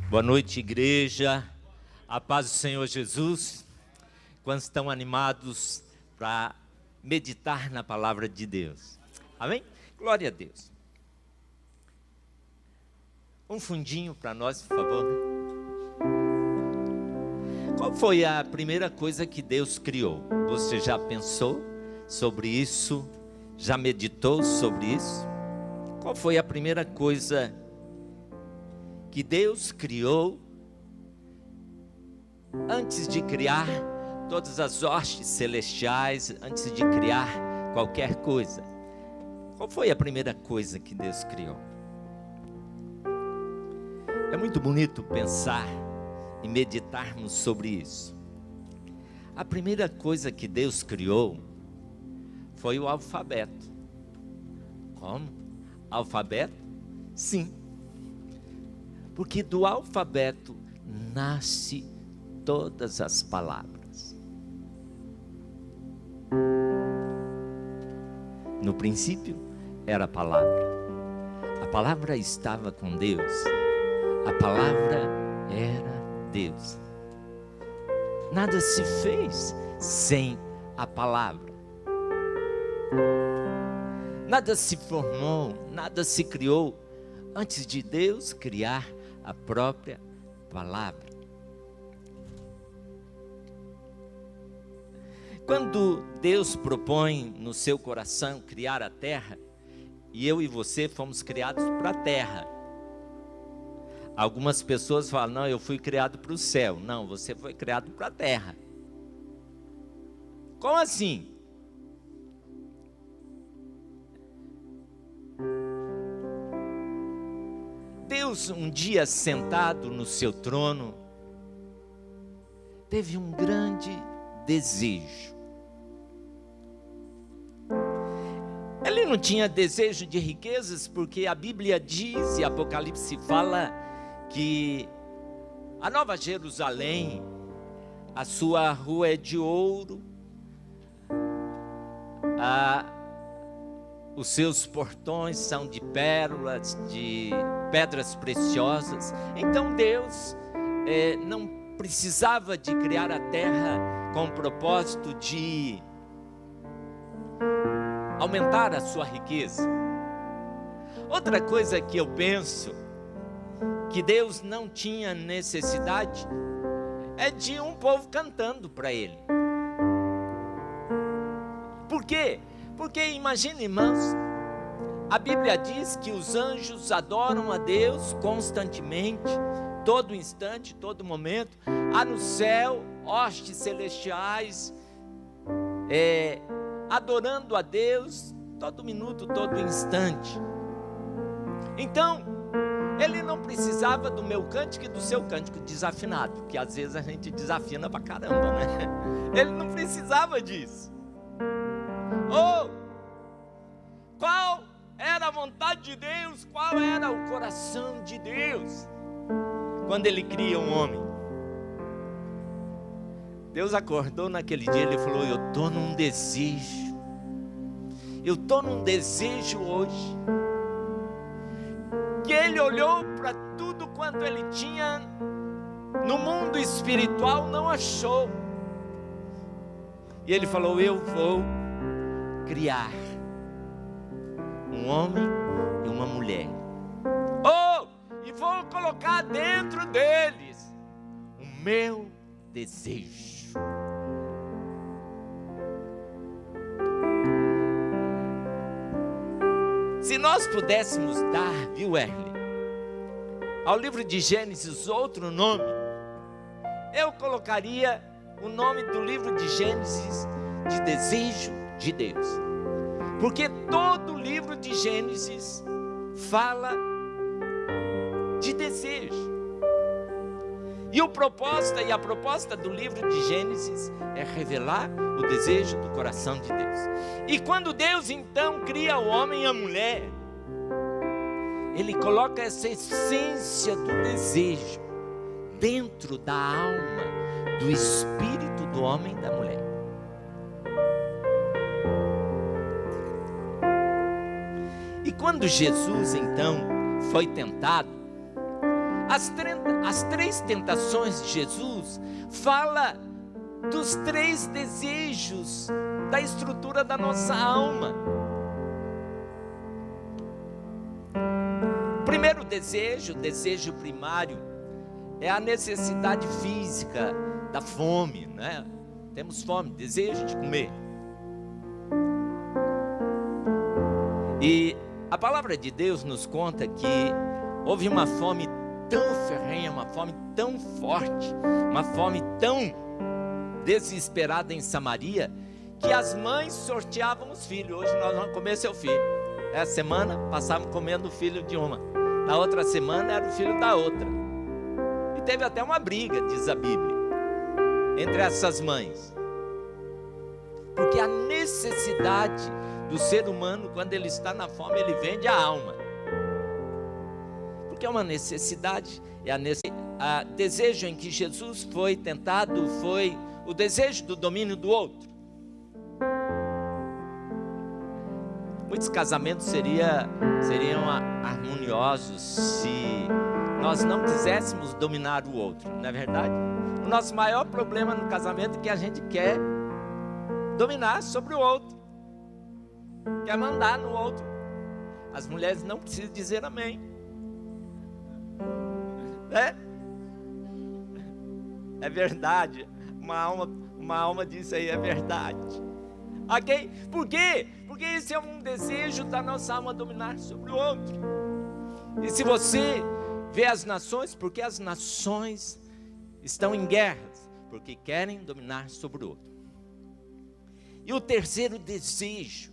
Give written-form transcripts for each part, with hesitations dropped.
Boa noite, igreja. A paz do Senhor Jesus. Quantos estão animados para meditar na palavra de Deus? Amém? Glória a Deus. Um fundinho para nós, por favor. Qual foi a primeira coisa que Deus criou? Você já pensou sobre isso? Já meditou sobre isso? Qual foi a primeira coisa que Deus criou antes de criar todas as hostes celestiais, antes de criar qualquer coisa? Qual foi a primeira coisa que Deus criou? É muito bonito pensar e meditarmos sobre isso. A primeira coisa que Deus criou foi o alfabeto. Como? Alfabeto? Sim. Porque do alfabeto nasce todas as palavras. No princípio era a palavra. A palavra estava com Deus. A palavra era Deus. Nada se fez sem a palavra. Nada se formou, nada se criou antes de Deus criar a própria palavra. Quando Deus propõe no seu coração criar a terra, e eu e você fomos criados para a terra. Algumas pessoas falam, não, eu fui criado para o céu. Não, você foi criado para a terra. Como assim? Deus, um dia sentado no seu trono, teve um grande desejo. Ele não tinha desejo de riquezas, porque a Bíblia diz, e Apocalipse fala, que a Nova Jerusalém, a sua rua é de ouro, os seus portões são de pérolas, de pedras preciosas. Então Deus não precisava de criar a terra com o propósito de aumentar a sua riqueza. Outra coisa que eu penso, que Deus não tinha necessidade, é de um povo cantando para Ele. Por quê? Porque imagine, irmãos, a Bíblia diz que os anjos adoram a Deus constantemente, todo instante, todo momento. Há no céu hostes celestiais adorando a Deus todo minuto, todo instante. Então, Ele não precisava do meu cântico e do seu cântico desafinado, que às vezes a gente desafina pra caramba, né? Ele não precisava disso. Qual era a vontade de Deus? Qual era o coração de Deus quando Ele cria um homem? Deus acordou naquele dia, Ele falou, eu estou num desejo. Eu estou num desejo hoje. Que Ele olhou para tudo quanto Ele tinha no mundo espiritual, não achou. E Ele falou, eu vou criar um homem e uma mulher. E vou colocar dentro deles o meu desejo. Se nós pudéssemos dar, viu, Erle, ao livro de Gênesis outro nome, eu colocaria o nome do livro de Gênesis de desejo de Deus. Porque todo o livro de Gênesis fala de desejo. E a proposta do livro de Gênesis é revelar o desejo do coração de Deus. E quando Deus então cria o homem e a mulher, Ele coloca essa essência do desejo dentro da alma, do espírito do homem e da mulher. E quando Jesus então foi tentado, As 3 tentações de Jesus fala dos 3 desejos da estrutura da nossa alma. O primeiro desejo, o desejo primário, é a necessidade física da fome, né? Temos fome, desejo de comer. E a palavra de Deus nos conta que houve uma fome tão ferrenha, uma fome tão forte, uma fome tão desesperada em Samaria, que as mães sorteavam os filhos. Hoje nós vamos comer seu filho. Essa semana passávamos comendo o filho de uma, na outra semana era o filho da outra. E teve até uma briga, diz a Bíblia, entre essas mães. Porque a necessidade do ser humano, quando ele está na fome, ele vende a alma. Porque é uma necessidade, a desejo em que Jesus foi tentado, foi o desejo do domínio do outro. Muitos casamentos seriam harmoniosos se nós não quiséssemos dominar o outro, não é verdade? O nosso maior problema no casamento é que a gente quer dominar sobre o outro, quer mandar no outro. As mulheres não precisam dizer amém, né? É verdade. Uma alma disse aí, é verdade. Ok? Por quê? Porque esse é um desejo da nossa alma dominar sobre o outro. E se você vê as nações, porque as nações estão em guerras, porque querem dominar sobre o outro. E o terceiro desejo,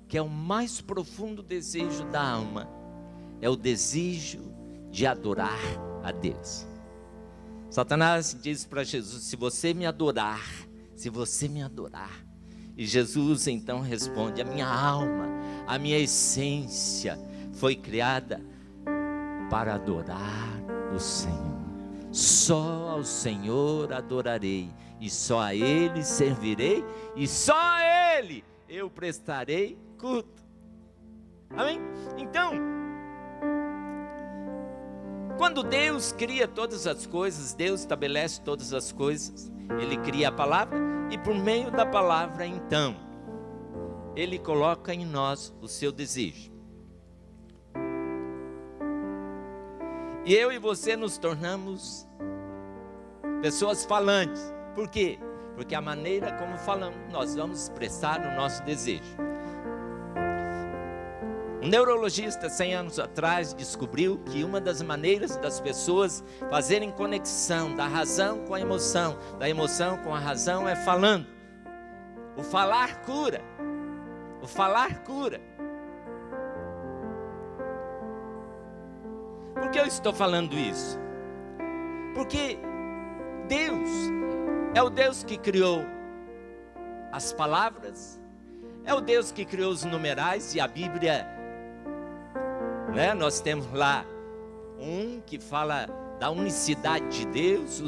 que é o mais profundo desejo da alma, é o desejo de adorar a Deus. Satanás disse para Jesus: se você me adorar, e Jesus então responde: a minha alma, a minha essência foi criada para adorar o Senhor. Só ao Senhor adorarei, e só a Ele servirei, e só a Ele eu prestarei culto. Amém? Então, quando Deus cria todas as coisas, Deus estabelece todas as coisas, Ele cria a palavra, e por meio da palavra, então, Ele coloca em nós o seu desejo. E eu e você nos tornamos pessoas falantes. Por quê? Porque a maneira como falamos, nós vamos expressar o nosso desejo. Um neurologista 100 anos atrás descobriu que uma das maneiras das pessoas fazerem conexão da razão com a emoção, da emoção com a razão, é falando. O falar cura. O falar cura. Por que eu estou falando isso? Porque Deus é o Deus que criou as palavras, é o Deus que criou os numerais, e a Bíblia, né, nós temos lá um que fala da unicidade de Deus,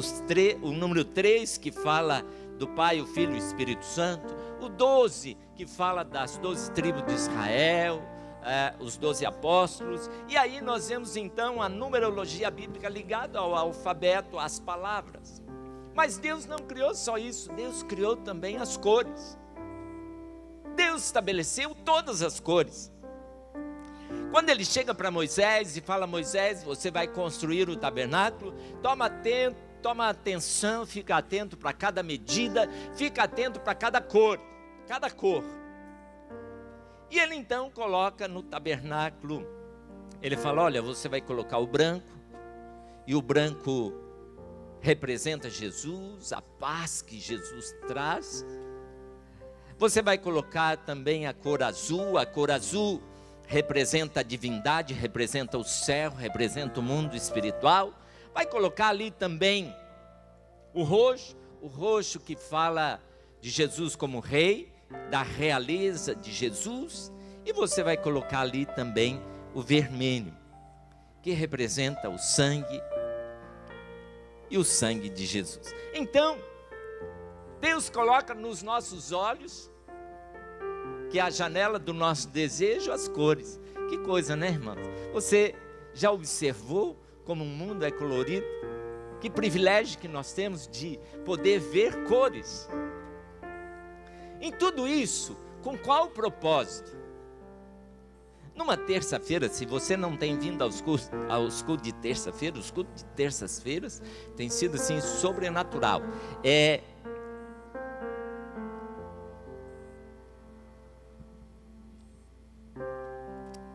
o número 3 que fala do Pai, o Filho e o Espírito Santo, o 12 que fala das 12 tribos de Israel, os 12 apóstolos, e aí nós vemos então a numerologia bíblica ligada ao alfabeto, às palavras. Mas Deus não criou só isso, Deus criou também as cores. Deus estabeleceu todas as cores. Quando ele chega para Moisés e fala: Moisés, você vai construir o tabernáculo, toma atenção, fica atento para cada medida, fica atento para cada cor. E ele então coloca no tabernáculo, ele fala: olha, você vai colocar o branco, e o branco representa Jesus, a paz que Jesus traz. Você vai colocar também a cor azul representa a divindade, representa o céu, representa o mundo espiritual. Vai colocar ali também o roxo que fala de Jesus como rei, da realeza de Jesus. E você vai colocar ali também o vermelho, que representa o sangue, e o sangue de Jesus. Então, Deus coloca nos nossos olhos, que é a janela do nosso desejo, as cores. Que coisa, né, irmãos? Você já observou como o mundo é colorido. Que privilégio que nós temos de poder ver cores. Em tudo isso, com qual propósito? Numa terça-feira, se você não tem vindo aos cultos de terça-feira, os cultos de terças-feiras têm sido assim sobrenatural.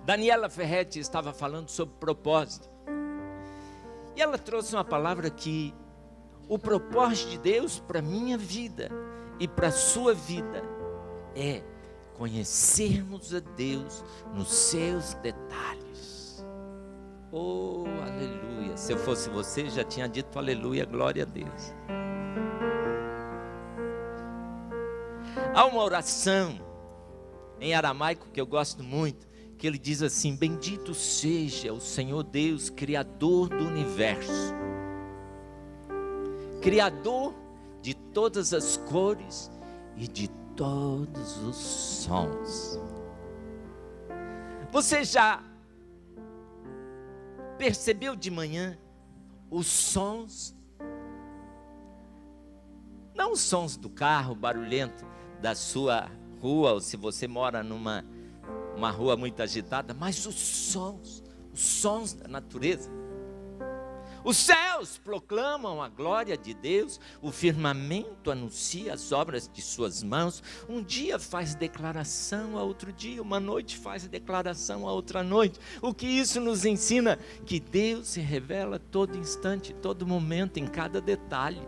Daniela Ferretti estava falando sobre propósito. E ela trouxe uma palavra que o propósito de Deus para a minha vida e para a sua vida é conhecermos a Deus nos seus detalhes. Oh, aleluia. Se eu fosse você, já tinha dito aleluia, glória a Deus. Há uma oração em aramaico que eu gosto muito, que ele diz assim: bendito seja o Senhor Deus, Criador do universo, Criador de todas as cores e de todos os sons. Você já percebeu de manhã os sons? Não os sons do carro barulhento da sua rua, ou se você mora numa rua muito agitada, mas os sons da natureza. Os céus proclamam a glória de Deus, o firmamento anuncia as obras de suas mãos. Um dia faz declaração a outro dia, uma noite faz declaração a outra noite. O que isso nos ensina? Que Deus se revela a todo instante, todo momento, em cada detalhe.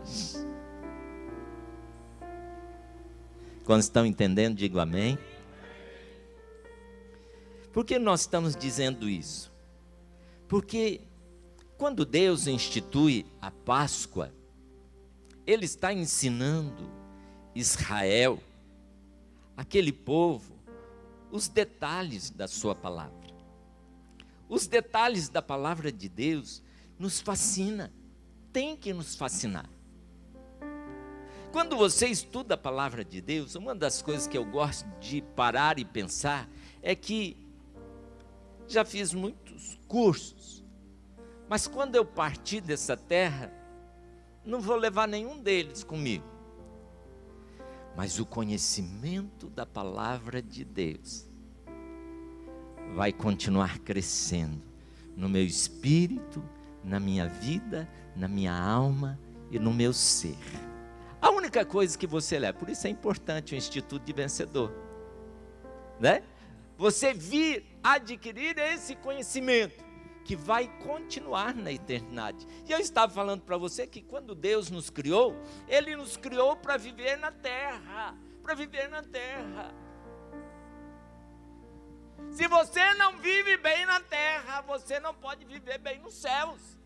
Quando estão entendendo, digo amém. Por que nós estamos dizendo isso? Porque quando Deus institui a Páscoa, Ele está ensinando Israel, aquele povo, os detalhes da sua palavra. Os detalhes da palavra de Deus nos fascina, tem que nos fascinar. Quando você estuda a palavra de Deus, uma das coisas que eu gosto de parar e pensar é que já fiz muitos cursos, mas quando eu partir dessa terra, não vou levar nenhum deles comigo. Mas o conhecimento da palavra de Deus vai continuar crescendo no meu espírito, na minha vida, na minha alma e no meu ser. A única coisa que você leva, por isso é importante o Instituto de Vencedor, né? Você vir adquirir esse conhecimento que vai continuar na eternidade. E eu estava falando para você que quando Deus nos criou, Ele nos criou para viver na terra, para viver na terra. Se você não vive bem na terra, você não pode viver bem nos céus.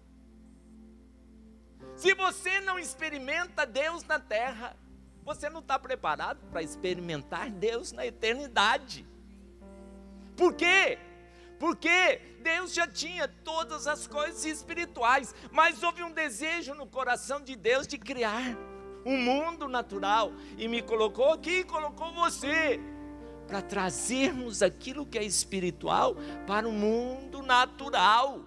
Se você não experimenta Deus na terra, você não está preparado para experimentar Deus na eternidade. Por quê? Porque Deus já tinha todas as coisas espirituais, mas houve um desejo no coração de Deus de criar um mundo natural, e me colocou aqui e colocou você, para trazermos aquilo que é espiritual para o mundo natural.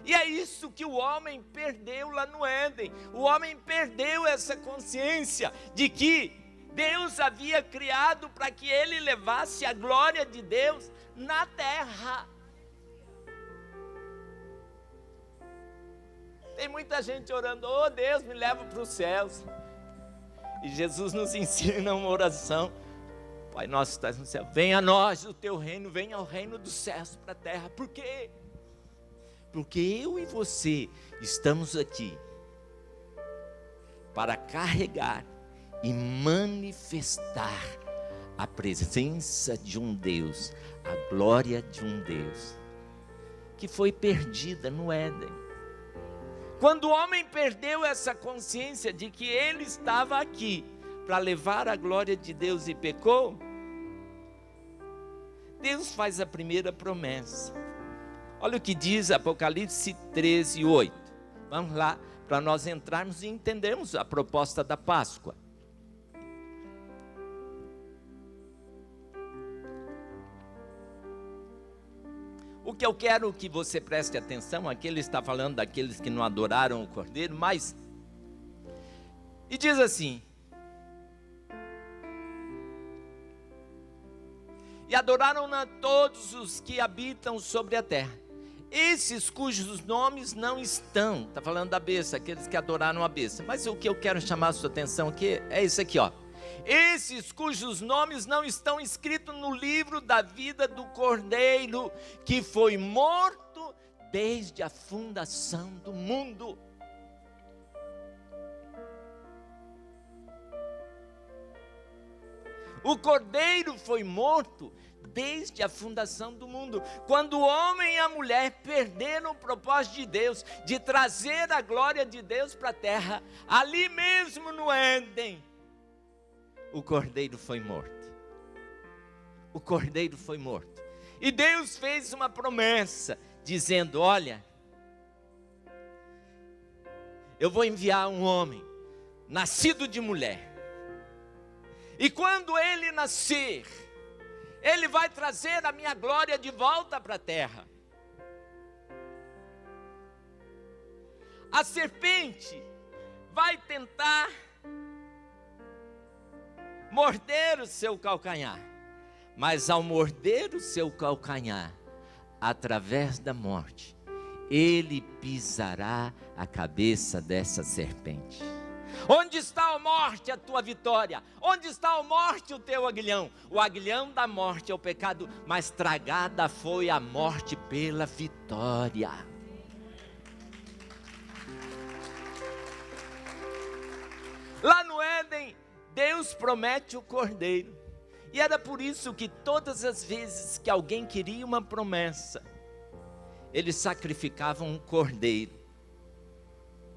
E é isso que o homem perdeu lá no Éden. O homem perdeu essa consciência de que Deus havia criado para que ele levasse a glória de Deus na terra. Tem muita gente orando: oh Deus, me leva para os céus. E Jesus nos ensina uma oração: Pai nosso que estás no céu, venha a nós o teu reino, venha ao reino dos céus para a terra. Por quê? Porque eu e você estamos aqui para carregar e manifestar a presença de um Deus, a glória de um Deus, que foi perdida no Éden. Quando o homem perdeu essa consciência de que ele estava aqui para levar a glória de Deus e pecou, Deus faz a primeira promessa. Olha o que diz Apocalipse 13:8. Vamos lá, para nós entrarmos e entendermos a proposta da Páscoa. O que eu quero que você preste atenção, aqui ele está falando daqueles que não adoraram o cordeiro, mas... E diz assim: e adoraram-na todos os que habitam sobre a terra, esses cujos nomes não estão, está falando da besta, aqueles que adoraram a besta, mas o que eu quero chamar a sua atenção aqui é isso aqui, ó. Esses cujos nomes não estão escritos no livro da vida do Cordeiro, que foi morto desde a fundação do mundo. O Cordeiro foi morto desde a fundação do mundo, quando o homem e a mulher perderam o propósito de Deus, de trazer a glória de Deus para a terra, ali mesmo no Éden, o Cordeiro foi morto. O Cordeiro foi morto. E Deus fez uma promessa, dizendo: olha, eu vou enviar um homem, nascido de mulher, e quando ele nascer, ele vai trazer a minha glória de volta para a terra. A serpente vai tentar morder o seu calcanhar, mas ao morder o seu calcanhar, através da morte, ele pisará a cabeça dessa serpente. Onde está a morte, a tua vitória? Onde está a morte, o teu aguilhão? O aguilhão da morte é o pecado, mas tragada foi a morte pela vitória. Lá no Éden, Deus promete o cordeiro. E era por isso que todas as vezes que alguém queria uma promessa, eles sacrificavam um cordeiro,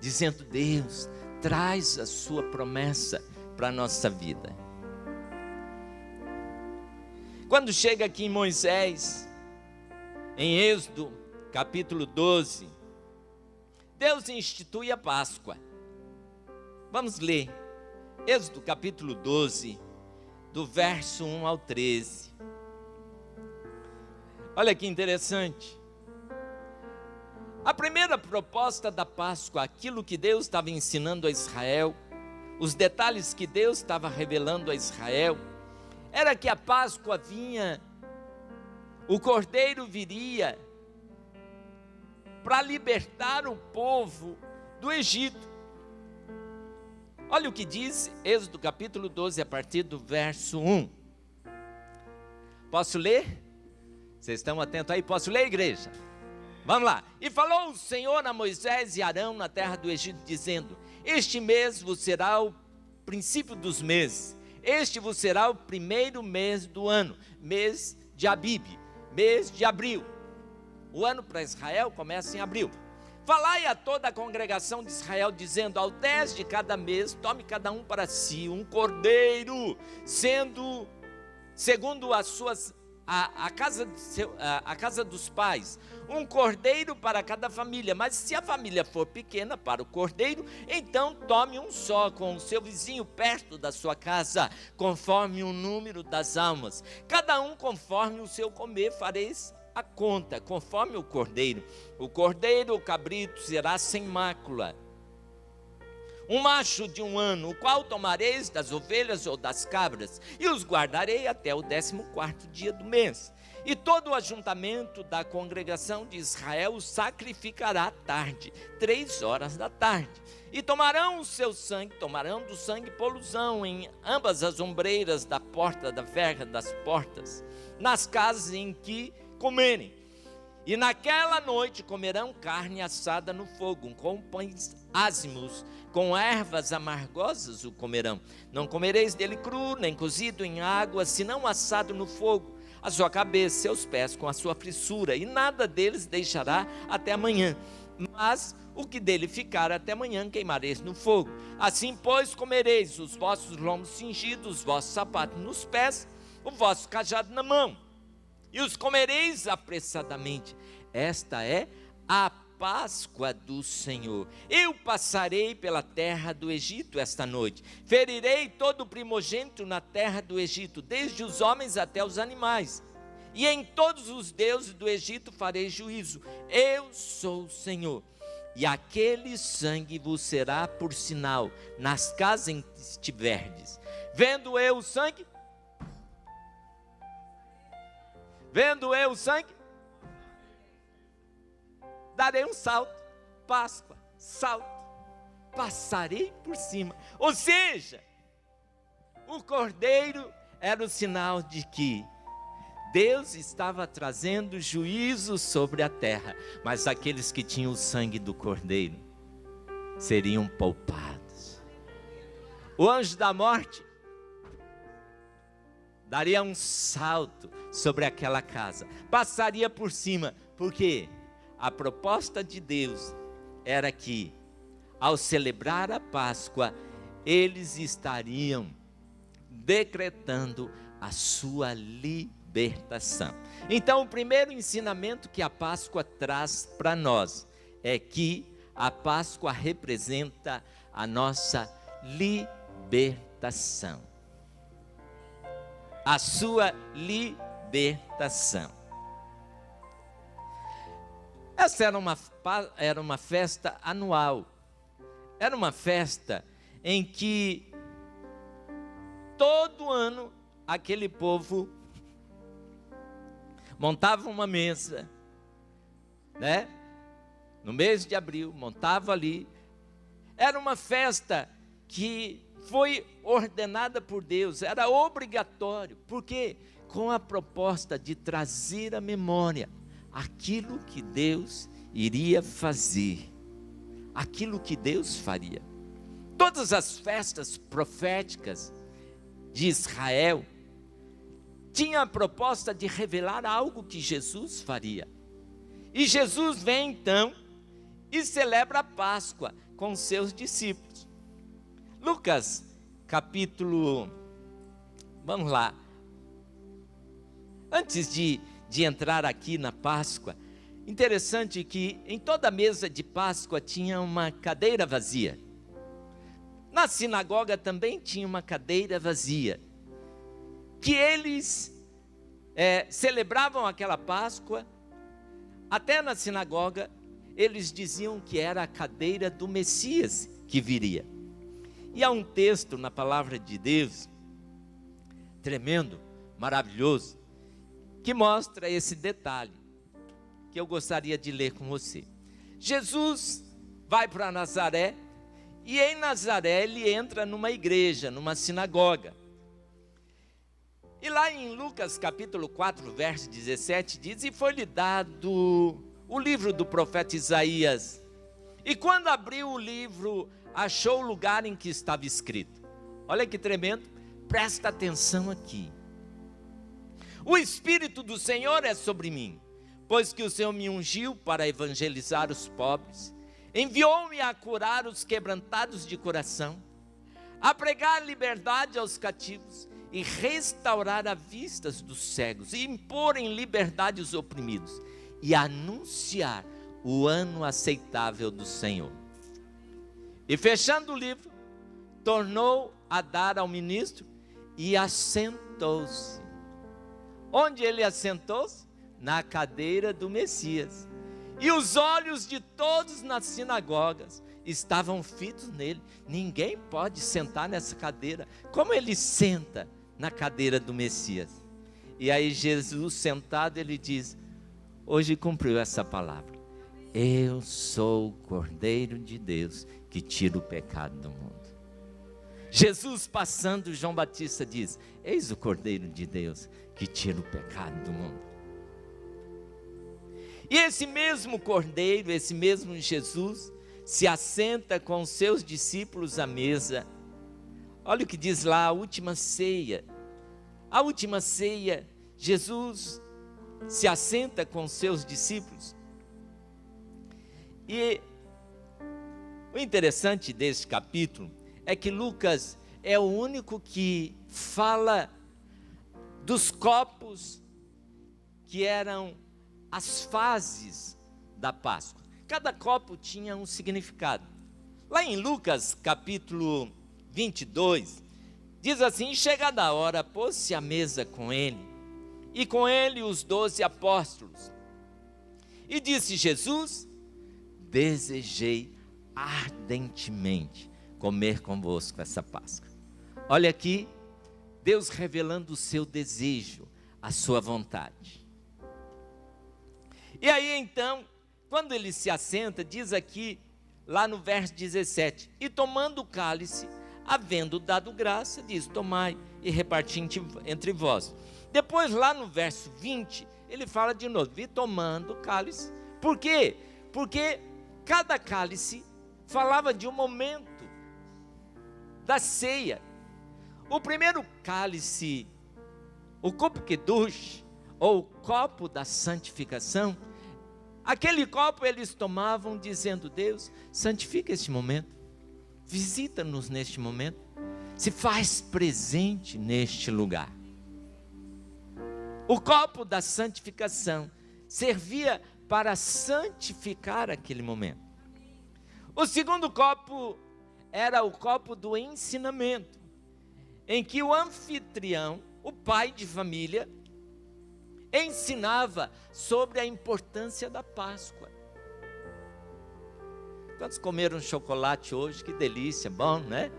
dizendo: Deus, traz a sua promessa para a nossa vida. Quando chega aqui em Moisés, em Êxodo capítulo 12, Deus institui a Páscoa. Vamos ler Êxodo capítulo 12, do verso 1 ao 13. Olha que interessante. A primeira proposta da Páscoa, aquilo que Deus estava ensinando a Israel, os detalhes que Deus estava revelando a Israel, era que a Páscoa vinha, o Cordeiro viria para libertar o povo do Egito. Olha o que diz Êxodo capítulo 12, a partir do verso 1. Posso ler? Vocês estão atentos aí? Posso ler, igreja? Vamos lá. E falou o Senhor a Moisés e Arão na terra do Egito, dizendo: este mês vos será o princípio dos meses, este vos será o primeiro mês do ano, mês de Abibe, mês de abril. O ano para Israel começa em abril. Falai a toda a congregação de Israel, dizendo: ao 10 de cada mês, tome cada um para si um cordeiro, sendo segundo as suas a casa dos pais, um cordeiro para cada família. Mas se a família for pequena para o cordeiro, então tome um só com o seu vizinho perto da sua casa, conforme o número das almas, cada um conforme o seu comer fareis a conta, conforme o cordeiro. O cordeiro ou cabrito será sem mácula, um macho de 1 ano, o qual tomareis das ovelhas ou das cabras, e os guardarei até o 14º dia do mês. E todo o ajuntamento da congregação de Israel o sacrificará à tarde, 3 horas da tarde. E tomarão o seu sangue, tomarão do sangue polusão em ambas as ombreiras da porta da verga das portas, nas casas em que comerem. E naquela noite comerão carne assada no fogo, com pães ázimos, com ervas amargosas o comerão. Não comereis dele cru, nem cozido em água, senão assado no fogo, a sua cabeça, seus pés com a sua frissura, e nada deles deixará até amanhã. Mas o que dele ficar até amanhã queimareis no fogo. Assim, pois, comereis os vossos lombos cingidos, os vossos sapatos nos pés, o vosso cajado na mão, e os comereis apressadamente. Esta é a Páscoa do Senhor. Eu passarei pela terra do Egito esta noite, ferirei todo o primogênito na terra do Egito, desde os homens até os animais, e em todos os deuses do Egito farei juízo. Eu sou o Senhor. E aquele sangue vos será por sinal nas casas em que estiverdes. Vendo eu o sangue? Vendo eu o sangue? Darei um salto. Páscoa, salto. Passarei por cima. Ou seja, o cordeiro era o sinal de que Deus estava trazendo juízo sobre a terra, mas aqueles que tinham o sangue do cordeiro seriam poupados. O anjo da morte daria um salto sobre aquela casa, passaria por cima, porque a proposta de Deus era que, ao celebrar a Páscoa, eles estariam decretando a sua libertação. Então, o primeiro ensinamento que a Páscoa traz para nós é que a Páscoa representa a nossa libertação. A sua libertação. Essa era uma festa anual. Era uma festa em que todo ano aquele povo montava uma mesa, né? No mês de abril, montava ali. Era uma festa que foi ordenada por Deus, era obrigatório, porque com a proposta de trazer à memória aquilo que Deus iria fazer, aquilo que Deus faria. Todas as festas proféticas de Israel tinham a proposta de revelar algo que Jesus faria. E Jesus vem então e celebra a Páscoa com seus discípulos. Lucas, capítulo, vamos lá. Antes de entrar aqui na Páscoa, interessante que em toda mesa de Páscoa tinha uma cadeira vazia. Na sinagoga também tinha uma cadeira vazia, que eles celebravam aquela Páscoa. Até na sinagoga eles diziam que era a cadeira do Messias que viria. E há um texto na palavra de Deus, tremendo, maravilhoso, que mostra esse detalhe, que eu gostaria de ler com você. Jesus vai para Nazaré, e em Nazaré ele entra numa igreja, numa sinagoga. E lá em Lucas capítulo 4, verso 17, diz: e foi-lhe dado o livro do profeta Isaías. E quando abriu o livro, achou o lugar em que estava escrito. Olha que tremendo, presta atenção aqui. O Espírito do Senhor é sobre mim, pois que o Senhor me ungiu para evangelizar os pobres, enviou-me a curar os quebrantados de coração, a pregar liberdade aos cativos e restaurar a vista dos cegos, e impor em liberdade os oprimidos, e anunciar o ano aceitável do Senhor. E fechando o livro, tornou a dar ao ministro e assentou-se. Onde ele assentou-se? Na cadeira do Messias. E os olhos de todos nas sinagogas estavam fitos nele. Ninguém pode sentar nessa cadeira. Como ele senta na cadeira do Messias? E aí Jesus sentado, ele diz: hoje cumpriu essa palavra. Eu sou o Cordeiro de Deus que tira o pecado do mundo. Jesus passando, João Batista diz: eis o Cordeiro de Deus que tira o pecado do mundo. E esse mesmo Cordeiro, esse mesmo Jesus, se assenta com seus discípulos à mesa. Olha o que diz lá, a última ceia. A última ceia, Jesus se assenta com seus discípulos. E o interessante desse capítulo é que Lucas é o único que fala dos copos que eram as fases da Páscoa. Cada copo tinha um significado. Lá em Lucas capítulo 22, diz assim: chegada a hora, pôs-se à mesa com ele, e com ele os 12 apóstolos. E disse Jesus: desejei ardentemente comer convosco essa Páscoa. Olha aqui, Deus revelando o seu desejo, a sua vontade. E aí então, quando ele se assenta, diz aqui, lá no verso 17, e tomando o cálice, havendo dado graça, diz: tomai e reparti entre vós. Depois lá no verso 20, ele fala de novo, e tomando o cálice. Por quê? Porque cada cálice falava de um momento da ceia. O primeiro cálice, o copo Kedush, ou o copo da santificação, aquele copo eles tomavam dizendo: Deus, santifica este momento, visita-nos neste momento, se faz presente neste lugar. O copo da santificação servia para santificar aquele momento. O segundo copo era o copo do ensinamento, em que o anfitrião, o pai de família, ensinava sobre a importância da Páscoa. Quantos comeram chocolate hoje? Que delícia, bom, né?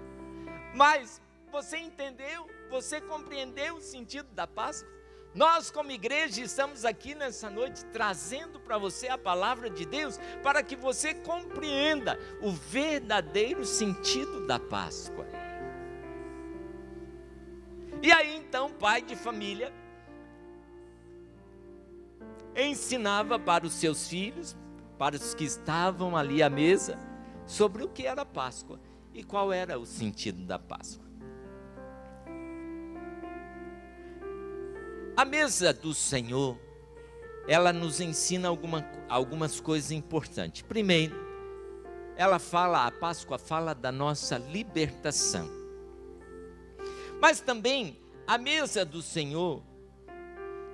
Mas você entendeu? Você compreendeu o sentido da Páscoa? Nós, como igreja, estamos aqui nessa noite trazendo para você a palavra de Deus, para que você compreenda o verdadeiro sentido da Páscoa. E aí então, pai de família ensinava para os seus filhos, para os que estavam ali à mesa, sobre o que era a Páscoa e qual era o sentido da Páscoa. A mesa do Senhor, ela nos ensina algumas coisas importantes. Primeiro, a Páscoa fala da nossa libertação. Mas também, a mesa do Senhor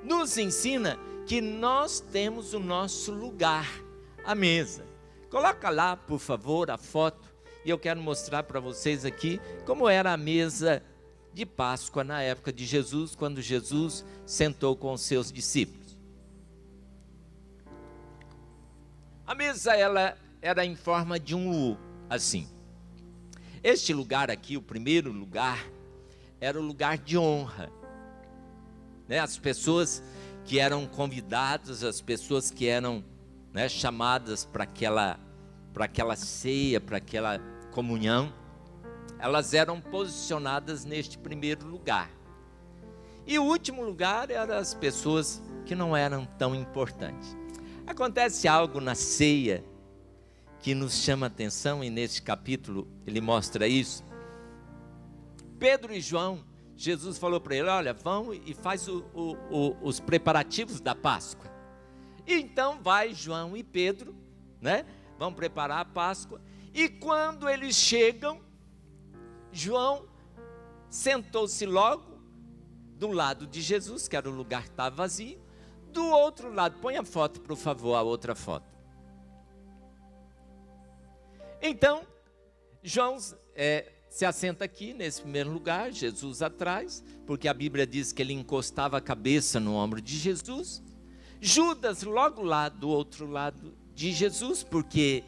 nos ensina que nós temos o nosso lugar à mesa. Coloca lá, por favor, a foto, e eu quero mostrar para vocês aqui como era a mesa de Páscoa na época de Jesus, quando Jesus sentou com os seus discípulos. A mesa, ela era em forma de um U, assim. Este lugar aqui, o primeiro lugar, era o lugar de honra, né? As pessoas que eram convidadas, as pessoas que eram, né, chamadas para aquela ceia, para aquela comunhão, elas eram posicionadas neste primeiro lugar. E o último lugar eram as pessoas que não eram tão importantes. Acontece algo na ceia que nos chama a atenção, e neste capítulo ele mostra isso. Pedro e João, Jesus falou para ele: olha, vão e faz os preparativos da Páscoa. E então vai João e Pedro, né, vão preparar a Páscoa. E quando eles chegam, João sentou-se logo do lado de Jesus, que era o lugar que estava vazio. Do outro lado, põe a foto, por favor, a outra foto. Então, João se assenta aqui nesse primeiro lugar, Jesus atrás, porque a Bíblia diz que ele encostava a cabeça no ombro de Jesus. Judas logo lá do outro lado de Jesus, porque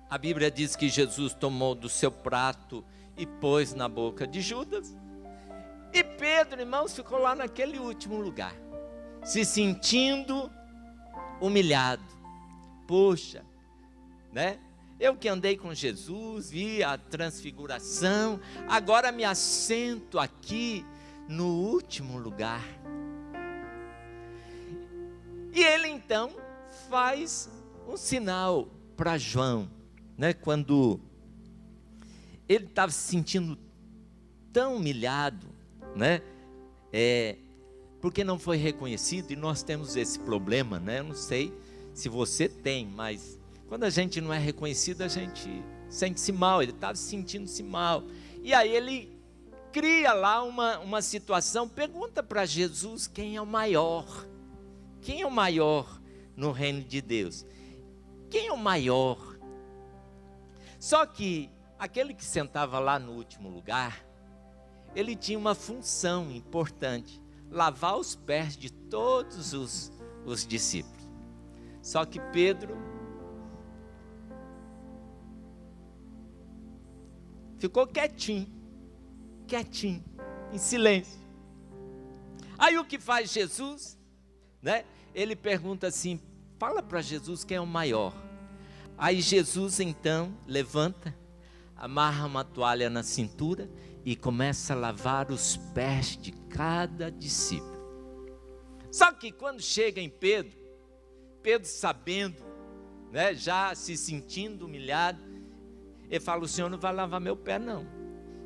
a Bíblia diz que Jesus tomou do seu prato e pôs na boca de Judas. E Pedro, irmãos, ficou lá naquele último lugar, se sentindo humilhado. Poxa, né? Eu que andei com Jesus, vi a transfiguração, agora me assento aqui no último lugar. E ele então faz um sinal para João, né? Quando ele estava se sentindo tão humilhado, né? Porque não foi reconhecido, e nós temos esse problema, né? Eu não sei se você tem, mas quando a gente não é reconhecido, a gente sente-se mal. Ele estava sentindo-se mal, e aí ele cria lá uma situação, pergunta para Jesus quem é o maior. Quem é o maior no reino de Deus? Quem é o maior? Só que aquele que sentava lá no último lugar, ele tinha uma função importante, lavar os pés de todos os discípulos. Só que Pedro ficou quietinho, em silêncio. Aí o que faz Jesus, né? Ele pergunta assim, fala para Jesus quem é o maior. Aí Jesus então levanta, amarra uma toalha na cintura e começa a lavar os pés de cada discípulo. Só que quando chega em Pedro sabendo, né, já se sentindo humilhado, ele fala, o Senhor não vai lavar meu pé não.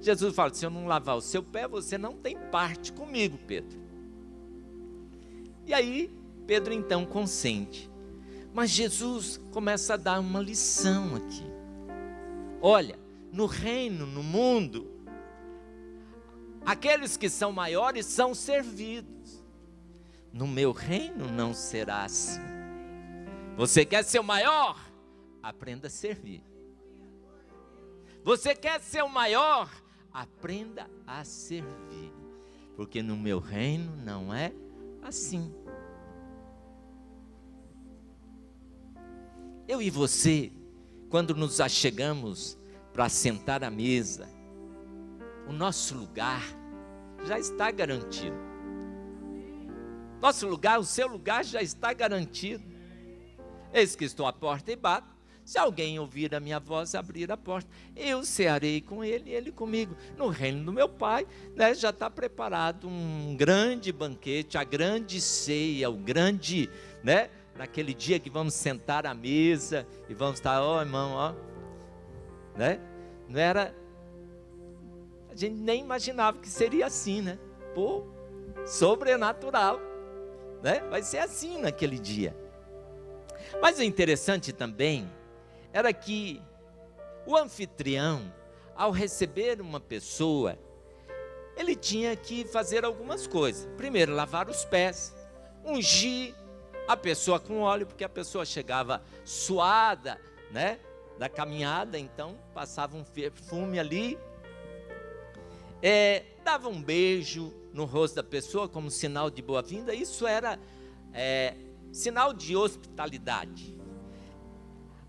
Jesus fala, se eu não lavar o seu pé, você não tem parte comigo, Pedro. E aí, Pedro então consente. Mas Jesus começa a dar uma lição aqui. Olha, no reino, no mundo, aqueles que são maiores são servidos. No meu reino não será assim. Você quer ser o maior? Aprenda a servir. Você quer ser o maior? Aprenda a servir. Porque no meu reino não é assim. Eu e você, quando nos achegamos para sentar à mesa, o nosso lugar já está garantido. Nosso lugar, o seu lugar já está garantido. Eis que estou à porta e bato. Se alguém ouvir a minha voz, abrir a porta, eu cearei com ele e ele comigo. No reino do meu Pai, né, já está preparado um grande banquete, a grande ceia, o grande, né, naquele dia que vamos sentar à mesa e vamos estar, ó irmão, ó, né? Não era, a gente nem imaginava que seria assim, né? Pô, sobrenatural, né? Vai ser assim naquele dia. Mas o interessante também era que o anfitrião, ao receber uma pessoa, ele tinha que fazer algumas coisas. Primeiro, lavar os pés, ungir a pessoa com óleo, porque a pessoa chegava suada, né, da caminhada, então passava um perfume ali, dava um beijo no rosto da pessoa como sinal de boa-vinda. Isso era sinal de hospitalidade.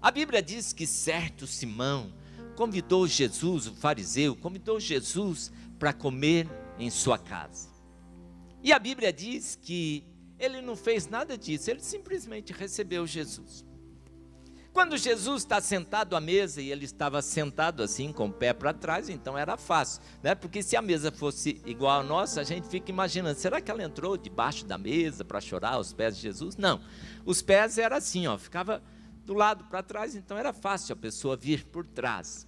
A Bíblia diz que certo Simão convidou Jesus, o fariseu, convidou Jesus para comer em sua casa. E a Bíblia diz que ele não fez nada disso, ele simplesmente recebeu Jesus. Quando Jesus está sentado à mesa, e ele estava sentado assim, com o pé para trás, então era fácil, né? Porque se a mesa fosse igual a nossa, a gente fica imaginando, será que ela entrou debaixo da mesa para chorar aos pés de Jesus? Não, os pés eram assim, ó, ficava do lado para trás, então era fácil a pessoa vir por trás.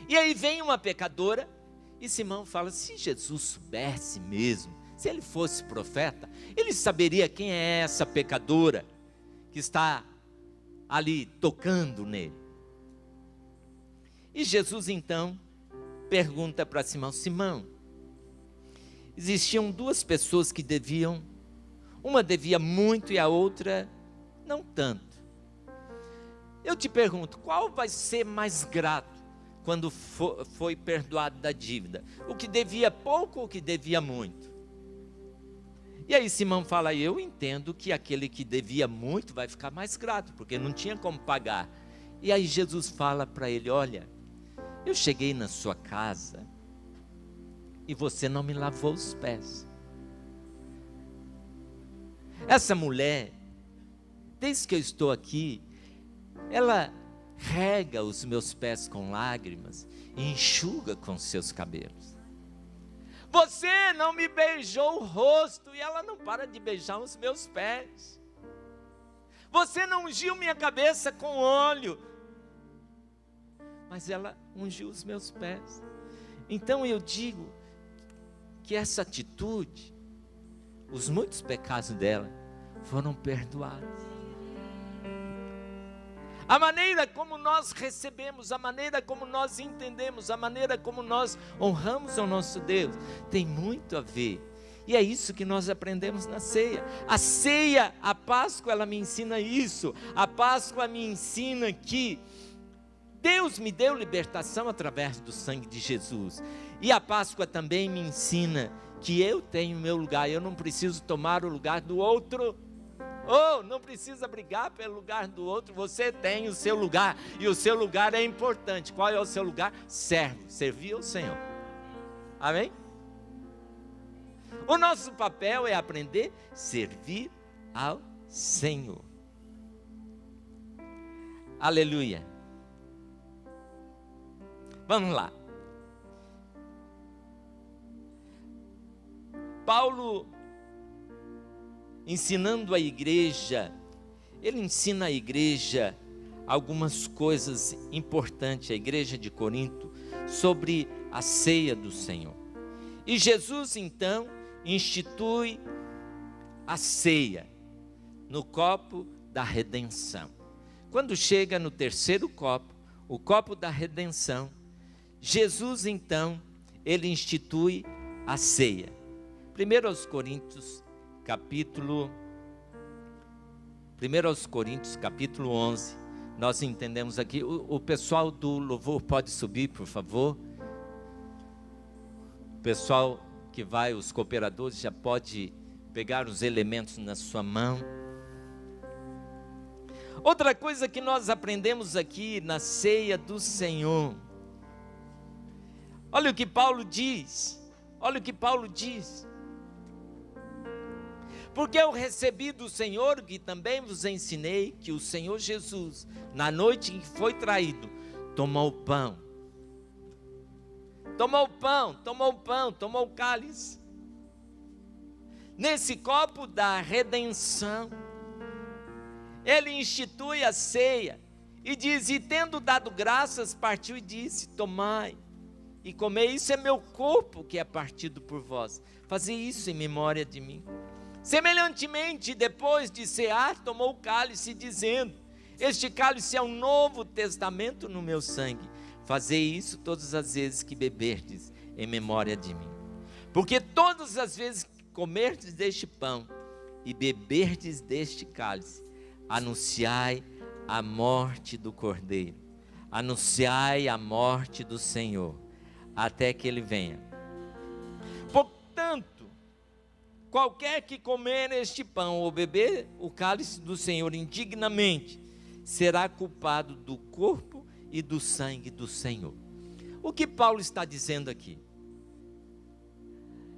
E aí vem uma pecadora, e Simão fala, se Jesus soubesse mesmo, se ele fosse profeta, ele saberia quem é essa pecadora que está ali tocando nele. E Jesus então pergunta para Simão, Simão, existiam duas pessoas que deviam, uma devia muito e a outra não tanto. Eu te pergunto, qual vai ser mais grato quando foi perdoado da dívida? O que devia pouco ou o que devia muito? E aí Simão fala, eu entendo que aquele que devia muito vai ficar mais grato, porque não tinha como pagar. E aí Jesus fala para ele, olha, eu cheguei na sua casa e você não me lavou os pés. Essa mulher, desde que eu estou aqui, ela rega os meus pés com lágrimas e enxuga com seus cabelos. Você não me beijou o rosto e ela não para de beijar os meus pés. Você não ungiu minha cabeça com óleo, mas ela ungiu os meus pés. Então eu digo que essa atitude, os muitos pecados dela foram perdoados. A maneira como nós recebemos, a maneira como nós entendemos, a maneira como nós honramos ao nosso Deus, tem muito a ver. E é isso que nós aprendemos na ceia. A ceia, a Páscoa, ela me ensina isso. A Páscoa me ensina que Deus me deu libertação através do sangue de Jesus. E a Páscoa também me ensina que eu tenho o meu lugar, eu não preciso tomar o lugar do outro. Oh, não precisa brigar pelo lugar do outro, você tem o seu lugar, e o seu lugar é importante. Qual é o seu lugar? Servo, servir ao Senhor. Amém? O nosso papel é aprender a servir ao Senhor. Aleluia. Vamos lá. Paulo, ensinando a igreja, ele ensina a igreja algumas coisas importantes, a igreja de Corinto, sobre a ceia do Senhor. E Jesus então institui a ceia no copo da redenção. Quando chega no terceiro copo, o copo da redenção, Jesus então, ele institui a ceia. 1 Coríntios capítulo 11, nós entendemos aqui, o pessoal do louvor pode subir, por favor. O pessoal que vai, os cooperadores, já pode pegar os elementos na sua mão. Outra coisa que nós aprendemos aqui na ceia do Senhor, olha o que Paulo diz, porque eu recebi do Senhor, que também vos ensinei, que o Senhor Jesus, na noite em que foi traído, tomou o pão, tomou o cálice. Nesse copo da redenção, ele institui a ceia, e diz, e tendo dado graças, partiu e disse, tomai, e comei, isso é meu corpo que é partido por vós, fazei isso em memória de mim. Semelhantemente, depois de cear, tomou o cálice, dizendo, este cálice é um novo testamento no meu sangue, fazei isso todas as vezes que beberdes em memória de mim. Porque todas as vezes que comerdes deste pão e beberdes deste cálice, anunciai a morte do Cordeiro, anunciai a morte do Senhor, até que ele venha. Portanto, qualquer que comer este pão ou beber o cálice do Senhor indignamente, será culpado do corpo e do sangue do Senhor. O que Paulo está dizendo aqui?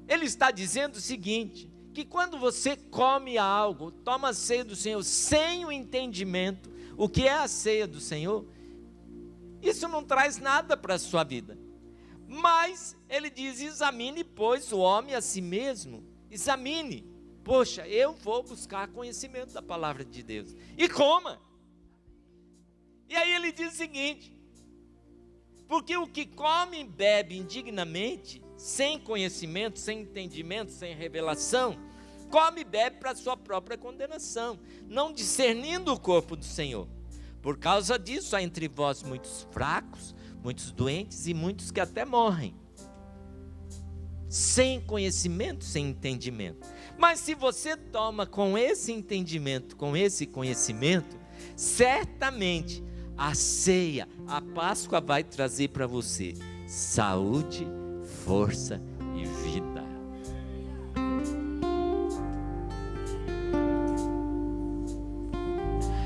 Ele está dizendo o seguinte, que quando você come algo, toma a ceia do Senhor, sem o entendimento, o que é a ceia do Senhor, isso não traz nada para a sua vida. Mas, ele diz, examine, pois, o homem a si mesmo, examine, poxa, eu vou buscar conhecimento da palavra de Deus, e coma. E aí ele diz o seguinte, porque o que come e bebe indignamente, sem conhecimento, sem entendimento, sem revelação, come e bebe para a sua própria condenação, não discernindo o corpo do Senhor. Por causa disso, há entre vós muitos fracos, muitos doentes e muitos que até morrem. Sem conhecimento, sem entendimento. Mas se você toma com esse entendimento, com esse conhecimento, certamente a ceia, a Páscoa vai trazer para você saúde, força e vida.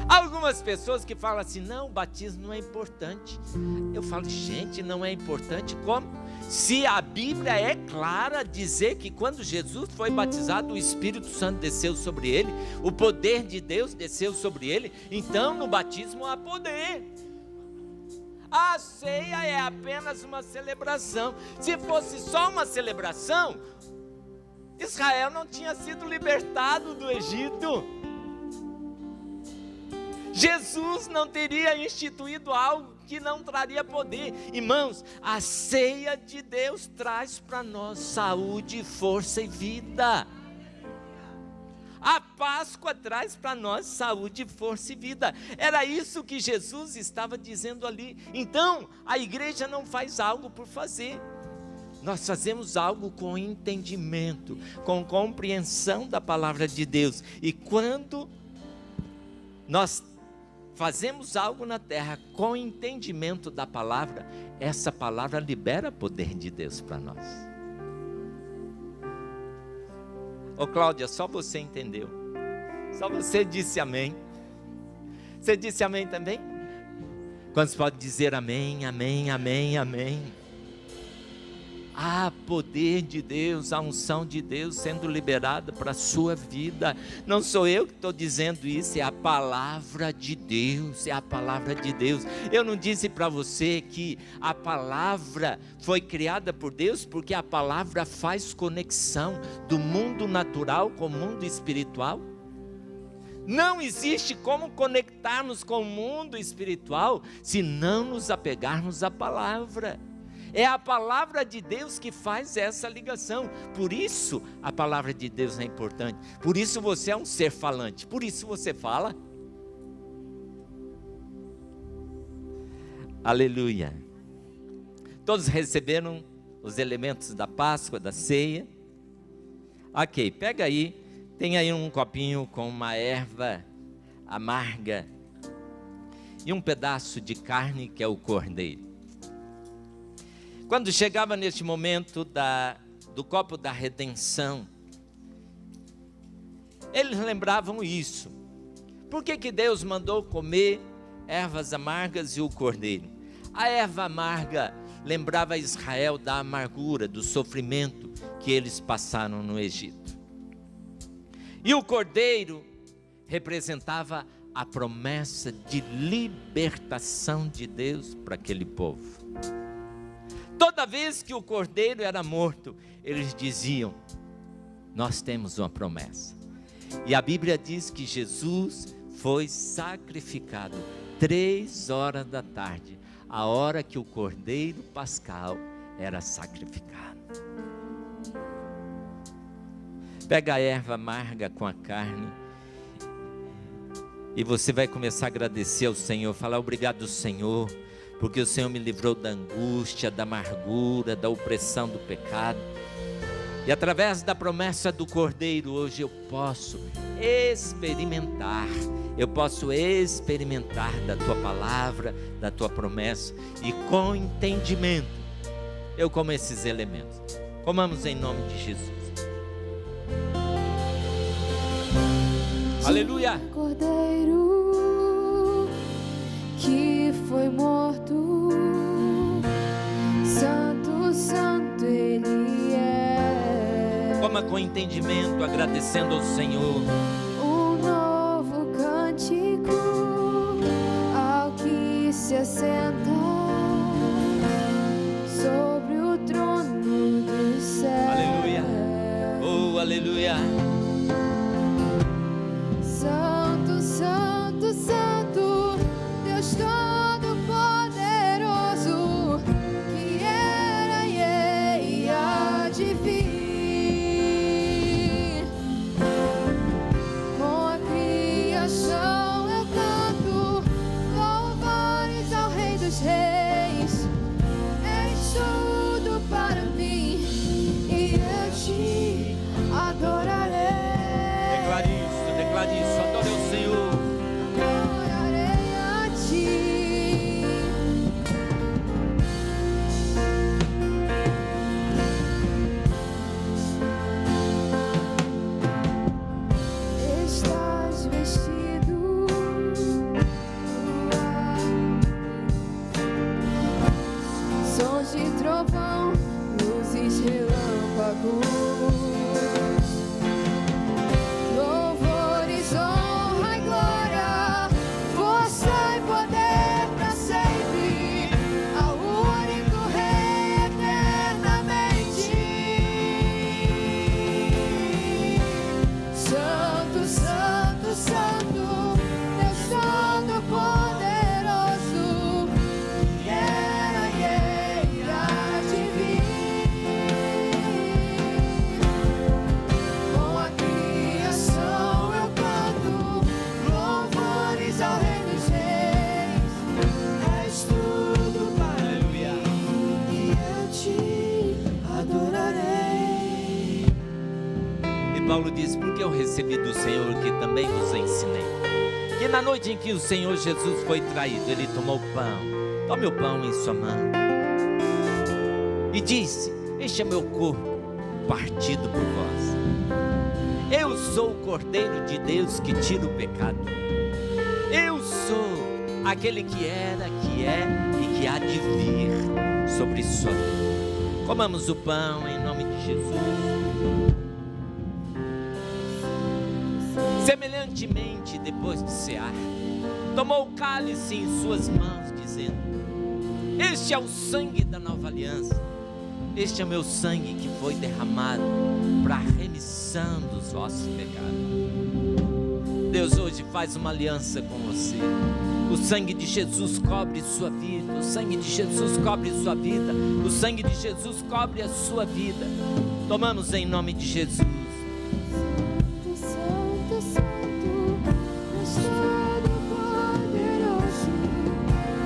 Algumas pessoas que falam assim, não, o batismo não é importante. Eu falo, gente, não é importante como? Se a Bíblia é clara a dizer que quando Jesus foi batizado, o Espírito Santo desceu sobre ele, o poder de Deus desceu sobre ele, então no batismo há poder. A ceia é apenas uma celebração. Se fosse só uma celebração, Israel não tinha sido libertado do Egito. Jesus não teria instituído algo que não traria poder. Irmãos, a ceia de Deus traz para nós saúde, força e vida. A Páscoa traz para nós saúde, força e vida. Era isso que Jesus estava dizendo ali. Então, a igreja não faz algo por fazer. Nós fazemos algo com entendimento, com compreensão da palavra de Deus. E quando nós fazemos algo na terra com entendimento da palavra, essa palavra libera poder de Deus para nós. Ô Cláudia, só você entendeu. Só você disse amém. Você disse amém também? Quantos podem dizer amém, amém, amém, amém? Há poder de Deus, a unção de Deus sendo liberada para a sua vida. Não sou eu que estou dizendo isso, é a palavra de Deus, é a palavra de Deus. Eu não disse para você que a palavra foi criada por Deus, porque a palavra faz conexão do mundo natural com o mundo espiritual? Não existe como conectarmos com o mundo espiritual se não nos apegarmos à palavra. É a palavra de Deus que faz essa ligação. Por isso a palavra de Deus é importante. Por isso você é um ser falante. Por isso você fala. Aleluia. Todos receberam os elementos da Páscoa, da ceia. Ok, pega aí. Tem aí um copinho com uma erva amarga e um pedaço de carne que é o cordeiro. Quando chegava neste momento do copo da redenção, eles lembravam isso. Por que Deus mandou comer ervas amargas e o cordeiro? A erva amarga lembrava Israel da amargura, do sofrimento que eles passaram no Egito. E o cordeiro representava a promessa de libertação de Deus para aquele povo. Toda vez que o cordeiro era morto, eles diziam: nós temos uma promessa. E a Bíblia diz que Jesus foi sacrificado 3 horas da tarde, a hora que o cordeiro pascal era sacrificado. Pega a erva amarga com a carne e você vai começar a agradecer ao Senhor, falar: obrigado, Senhor, porque o Senhor me livrou da angústia, da amargura, da opressão do pecado. E através da promessa do Cordeiro, hoje eu posso experimentar da Tua palavra, da Tua promessa. E com entendimento, eu como esses elementos. Comamos em nome de Jesus. Aleluia! Cordeiro que foi morto, santo, santo Ele é. Coma com entendimento, agradecendo ao Senhor. Um novo cântico ao que se assenta sobre o trono do céu. Aleluia! Oh, aleluia! Santo, santo, santo, Deus Todo-Poderoso, que era e há de vir. Com a criação eu canto louvores ao Rei dos Reis. És tudo para mim e eu te adorarei. Declare isso, adore o Senhor. Adorarei a Ti. Estás vestido no ar, sons de trovão, luzes, relâmpagos. Louvores, honra e glória, força e poder pra sempre, ao único Rei eternamente. Santo, santo, santo, Deus Todo-Poderoso, que era e há de vir. Com a criação eu canto louvores ao Rei dos Reis. És tudo para mim e eu te adorarei. E Paulo diz: porque eu recebi do Senhor que também vos ensinei, que na noite em que o Senhor Jesus foi traído, Ele tomou o pão. Tome o pão em sua mão e disse: este é meu corpo partido por vós. Eu sou o Cordeiro de Deus que tira o pecado. Eu sou aquele que era, que é e que há de vir sobre sua vida. Comamos o pão em nome de Jesus. Semelhantemente, depois de cear, tomou o cálice em suas mãos, dizendo: este é o sangue da nova aliança. Este é o meu sangue que foi derramado para a remissão dos vossos pecados. Deus hoje faz uma aliança com você. O sangue de Jesus cobre sua vida. O sangue de Jesus cobre sua vida. O sangue de Jesus cobre a sua vida. Tomamos em nome de Jesus. Santo, Santo, Santo, poderoso,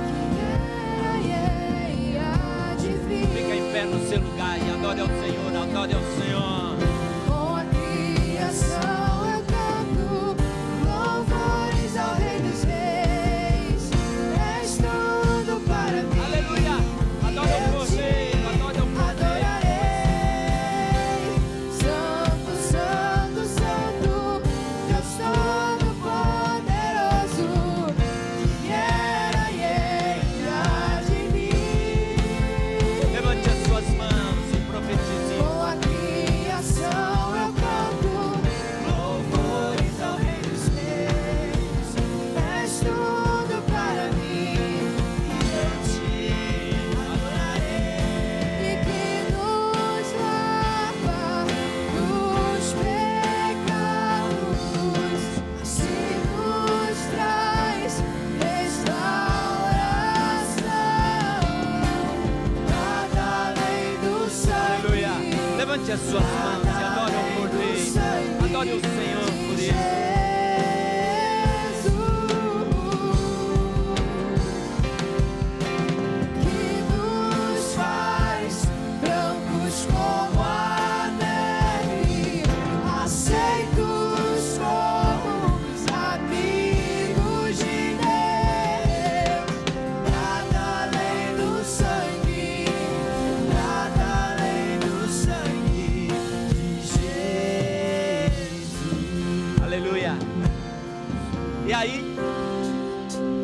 que era e há de vir. Fica em pé no seu lugar e adore ao Senhor, adore ao Senhor. Com a criação eu canto louvores ao Rei dos Reis. És tudo para mim. Aleluia! Adore ao Cordeiro, adore ao Cordeiro. Adorarei. Santo, Santo, Santo, Deus Todo-Poderoso, que era e há de vir. Levante as suas mãos e profetize. Com a criação eu canto louvores ao Rei dos Reis. És tudo para mim e eu te adorarei. E que nos lava dos pecados, assim nos traz restauração. Nada além do sangue. Aleluia! Levante as suas mãos e adore ao Cordeiro. Adore o Senhor por isso. Que nos faz brancos como a neve, aceitos como os amigos de Deus. Nada além do sangue, nada além do sangue de Jesus. Aleluia! E aí,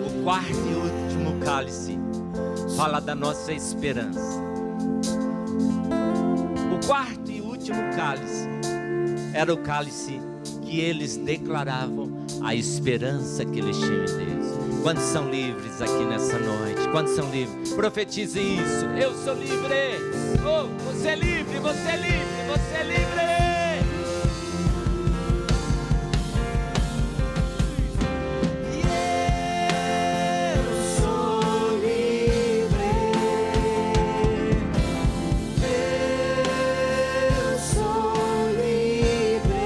o quarto e último cálice fala da nossa esperança. O quarto e último cálice era o cálice que eles declaravam a esperança que eles tinham em Deus. Quantos são livres aqui nessa noite? Quantos são livres? Profetize isso. Eu sou livre. Oh, você é livre, você é livre, você é livre. Eu sou livre. Eu sou livre.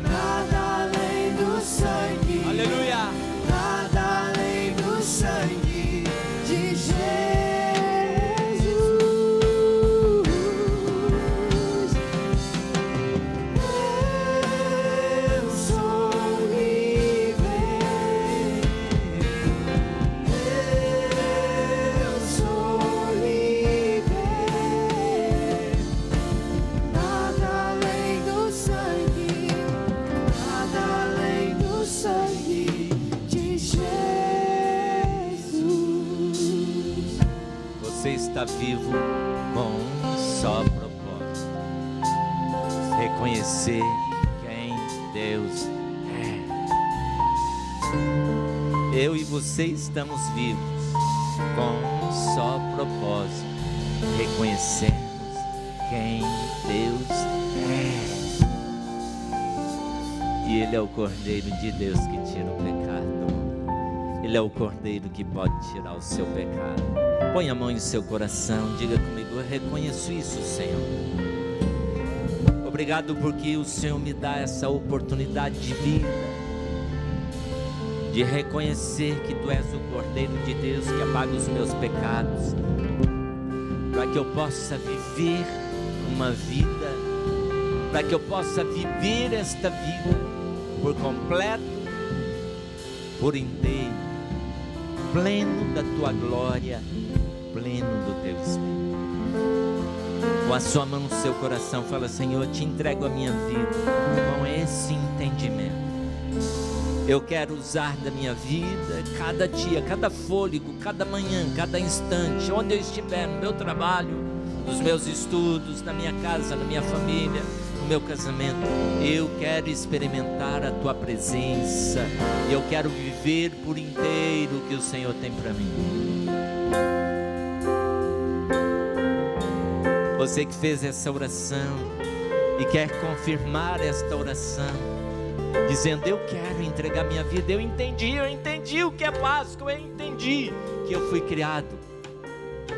Nada além do sangue. Aleluia. Nada além do sangue de Jesus. Eu sou livre. Eu sou livre. Nada além do sangue. Nada além do sangue de Jesus. Você está vivo com um só propósito: reconhecer quem Deus é. Eu e você estamos vivos com um só propósito: reconhecermos quem Deus é. E Ele é o Cordeiro de Deus que tira o pecado. Ele é o Cordeiro que pode tirar o seu pecado. Põe a mão em seu coração, diga comigo: eu reconheço isso, Senhor. Obrigado porque o Senhor me dá essa oportunidade de vida, de reconhecer que Tu és o Cordeiro de Deus que apaga os meus pecados, para que eu possa viver uma vida, para que eu possa viver esta vida por completo, por inteiro, pleno da Tua glória, pleno do Teu Espírito. Com a sua mão no seu coração, fala: Senhor, eu te entrego a minha vida com esse entendimento. Eu quero usar da minha vida cada dia, cada fôlego, cada manhã, cada instante, onde eu estiver, no meu trabalho, nos meus estudos, na minha casa, na minha família, no meu casamento. Eu quero experimentar a tua presença. Eu quero viver por inteiro o que o Senhor tem para mim. Você que fez essa oração e quer confirmar esta oração, dizendo: eu quero entregar minha vida, eu entendi o que é Páscoa, eu entendi que eu fui criado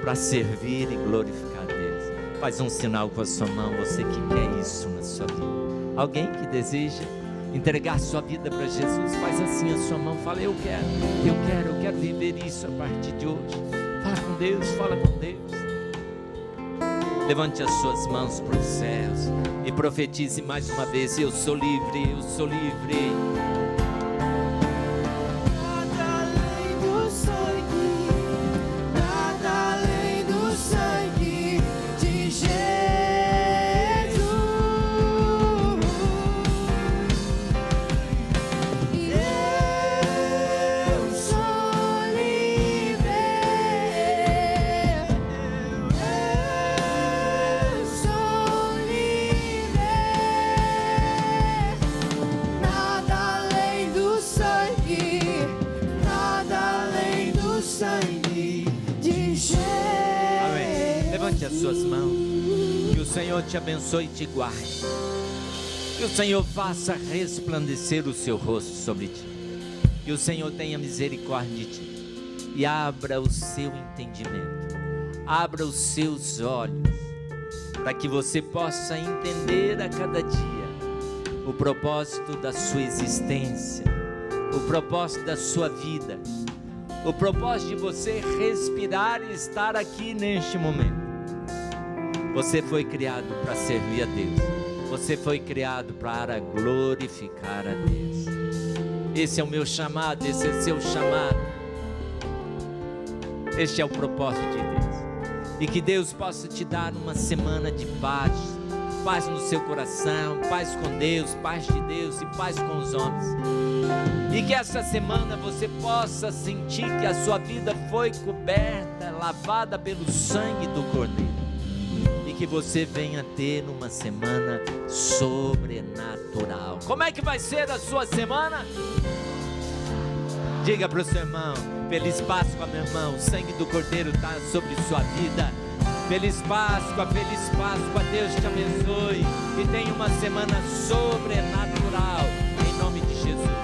para servir e glorificar a Deus. Faz um sinal com a sua mão, você que quer isso na sua vida. Alguém que deseja entregar sua vida para Jesus, faz assim a sua mão, fala: eu quero viver isso a partir de hoje. Fala com Deus. Levante as suas mãos para os céus e profetize mais uma vez: eu sou livre, eu sou livre. Nada além do sangue, nada além do sangue de Jesus. Eu sou livre. Nada além do sangue de Jesus. Amém. Levante as suas mãos. Que o Senhor te abençoe e te guarde. Que o Senhor faça resplandecer o seu rosto sobre ti. Que o Senhor tenha misericórdia de ti e abra o seu entendimento, abra os seus olhos, para que você possa entender a cada dia o propósito da sua existência, o propósito da sua vida, o propósito de você respirar e estar aqui neste momento. Você foi criado para servir a Deus. Você foi criado para glorificar a Deus. Esse é o meu chamado, esse é o seu chamado. Este é o propósito de Deus. E que Deus possa te dar uma semana de paz, paz no seu coração, paz com Deus, paz de Deus e paz com os homens. E que essa semana você possa sentir que a sua vida foi coberta, lavada pelo sangue do Cordeiro. E que você venha ter uma semana sobrenatural. Como é que vai ser a sua semana? Diga para o seu irmão: feliz Páscoa, meu irmão. O sangue do Cordeiro está sobre sua vida. Feliz Páscoa, Deus te abençoe e tenha uma semana sobrenatural, em nome de Jesus.